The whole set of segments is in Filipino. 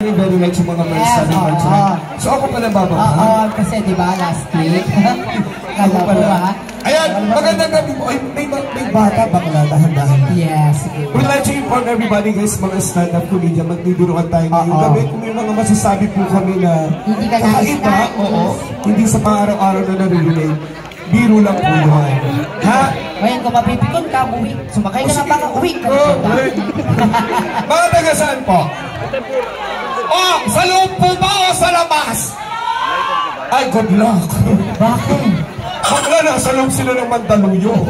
Very much yung mga person. So ako pala bababa. Oo, kasi di ba last week? Ako pala. Ayan, magandang gabi po. Ay, may bata bakla, dahan-dahan. Yes. We'd like to inform everybody guys, mga stand-up comedian, magbibiruan tayo ngayong gabi. Kung may mga masasabi po kami na hindi ka kakaiba, hindi sa pang-araw-araw na naririnig, biro lang po yun. Ha? Ngayon kung mapipikon ka, uwi. Sumakay ka na baka uwi ka. Mga taga saan po? Sa loob po ba o sa labas? Ay, good luck. Bakit? Bakla na, sa loob sila ng Mandaluyong.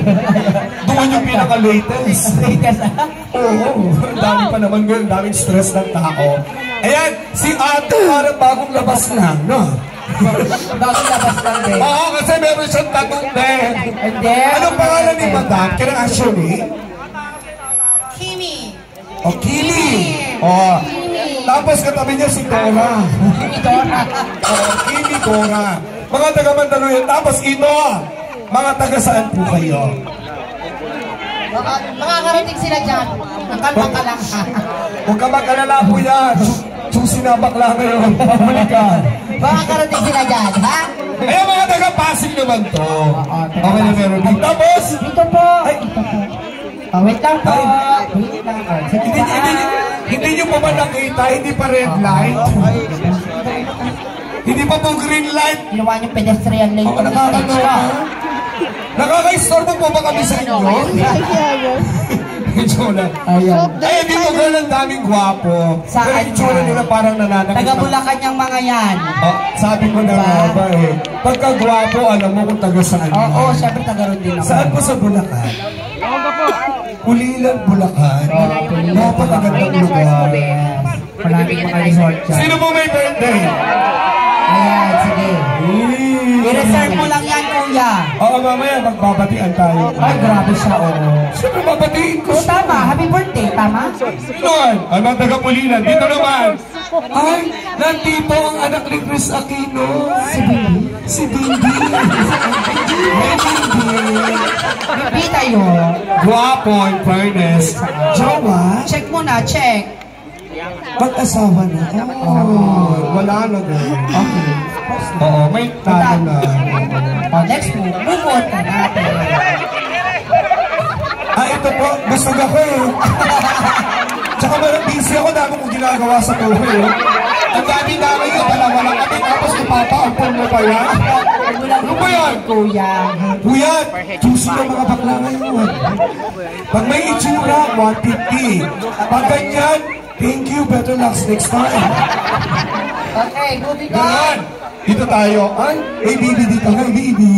Doon yung pinaka-latest. Oo, dami pa naman yun, daming stress ng tao. Ayan, si Ate parang bagong labas lang, no? Bagong labas lang din. Oo, kasi meron siyang tatong din. Anong pangalan ni Madam? Kaya actually? Kimi. O, Kimi. Tapos katabi niya si Dora. Kimi Dora. Kimi Dora. Mga taga Mandaluyong. Tapos ito, mga taga saan po kayo? Makakarating sila dyan. Nakalma ka lang. Huwag ka mag-alala po yan. Sinabak lang ngayon. Pabalik ka. Makakarating sila dyan, ha? Ayan, mga taga Pasig naman to. Okay na meron din. Tapos? Dito po. Dito po. Wait lang po. Wait lang po. Hindi nyo pa ba nakita? Hindi pa red light? Hindi pa po green light? Ginawa nyo pedestrian lane. Nakakatawa. Nakaka-istorbo po ba kami sa inyo? Itsura. Ay, hindi mo ganun daming gwapo. Pero itsura nila parang nananakit. Taga-Bulacan yung mga yan. Sabi mo na nga ba eh. Pagka gwapo, alam mo kung taga saan yan. Oo, syempre taga-ron din ako. Saan po sa Bulacan? Ulilan, Bulacan. Napakagandang lugar. Maraming mga resort dyan. Sino mo may birthday? Ayan, sige. I-reserve mo lang yan, kuya. Oo, mamaya magbabatian tayo. Ay, grabe siya, oo. Siyempre babatiin ko. Oo, tama. Happy birthday, tama? Sino yan? Ay, mga taga-Pulilan. Dito naman. Ay, nandito ang anak ni Chris Aquino. Si Bindi. Si Bindi. Hey, Bindi. Bindi tayo. Guwapo, in fairness. Jowa? Check mo na, check. Pag-asawa na. Wala na gano'n. Okay. Oo, may talo na. Next move. Move on ka natin. Ito po. Busog ako eh. Tsaka marang busy ako. Dami kong ginagawa sa buhay. Ang dami namin yun. Wala kami. Tapos ipapaampon mo pa yan. Ano ba yan? Kuya. Kuya, juicy na mga bakla ngayon. Pag may itsura, 150. Pag ganyan, thank you, better luck next time. Okay, moving on. Dito tayo. Ay, may baby dito. Hi, baby.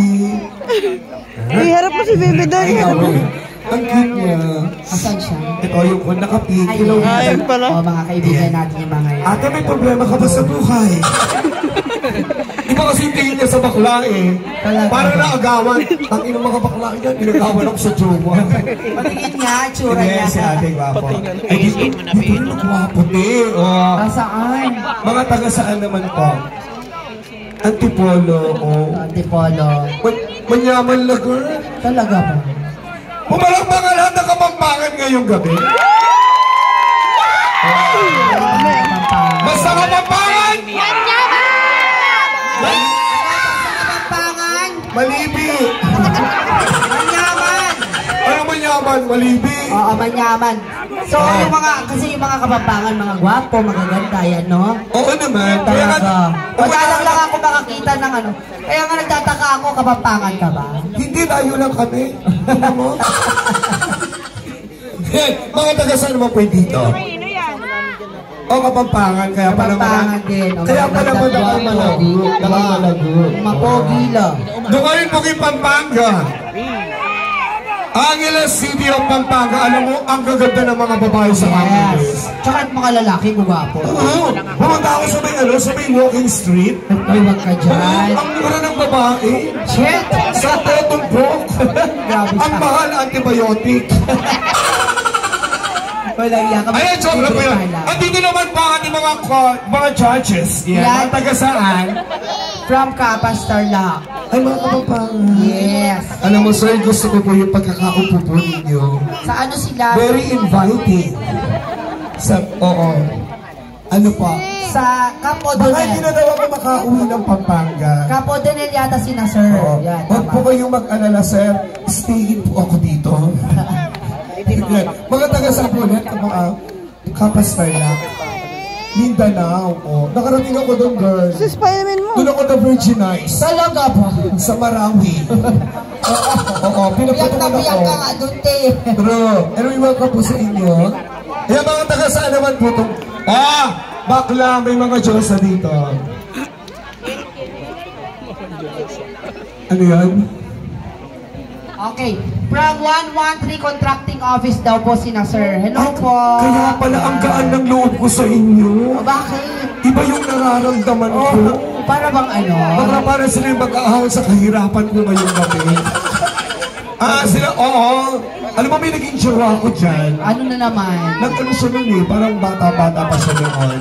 Iharap mo si baby doon. Ang cute niya. Asan siya? Ito yung kung nakapig. Ayun pala. O, mga kaibigan natin yung mga yan. Ate, may problema ka ba sa buhay? Di ba kasi tingin niya sa bakla eh. Parang naagawan. Ang inong mga bakla niya, inagawan ako sa jowa. Patingin nga, tsura niya. Si ate, gwapo. Ay, dito yung gwapo din. Saan? Mga taga saan naman po? Antipolo. Antipolo. Manyaman na girl. Talaga ba? Pumalang mga lahat na Kapampangan ngayong gabi. Basta Kapampangan! Kapampangan! Malibi! Manyaman! Ano manyaman? Malibi? Oo, manyaman. So, yung mga, kasi yung mga Kapampangan, mga gwapo, magaganda yan, no? Oo naman. Talaga. Madalang lang ako makakita ng ano. Kaya nga nagtataka ako, Kapampangan ka ba? Hindi, tayo lang kami. Ano mo? Mga taga saan naman po dito? O Kapampangan, kaya pala Kapampangan din. Kaya pala malago. Mapogi lang. Doon kayo po kay Pampanga. Angeles City of Pampanga. Alam mo, ang gaganda ng mga babae sa Angeles. Tsaka mga lalaki, gwapo. Oo. Pumunta ako sa may walking street. Ay, wag ka dyan. Ang mura ng babae. Shit! Sa Tetong Brook. Ang mahal antibiotic. Walang iya ka. Ayan, joke lang po yun. Andito naman po ang ating mga judges. Yan. Taga saan? From Kapastar Lock. Ay, mga Kapampangan. Yes. Alam mo, sir, gusto ko po yung pagkakaupo po ninyo. Sa ano sila? Very inviting. Oo. Ano pa? Sa Camp Baka hindi na O'Donnell. daw ako makauwi ng Pampanga. Camp O'Donnell yata si na sir. Oo. Yan, Huwag po tama. kayong mag-alala, sir. Stay in po ako dito. Yan. Mga taga-Saponet, mga kapastar na. Mindanao. Oh. Nakarating ako doon, girl. Si Spiderman mo. Doon ako na-virginize. Talaga ba? Sa Marawi. Oo, Biyak na pinapatungan biyak ako. ka nga doon, te. True. And we welcome po sa inyo. Kaya mga taga-saan naman po itong... Bakla, may mga Diyos na dito. Ano yan? Okay. From 113 Contracting Office daw po si na sir. Hello po. Kaya pala ang gaan ng loob ko sa inyo. Bakit? Iba yung nararamdaman ko. Para bang ano? Baka para sila yung mag-ahawal sa kahirapan ko ngayong gabi. Sila, oo. Alam mo, may naging jowa ako dyan. Ano na naman? Nag-ano siya nun eh, parang bata-bata pa siya noon.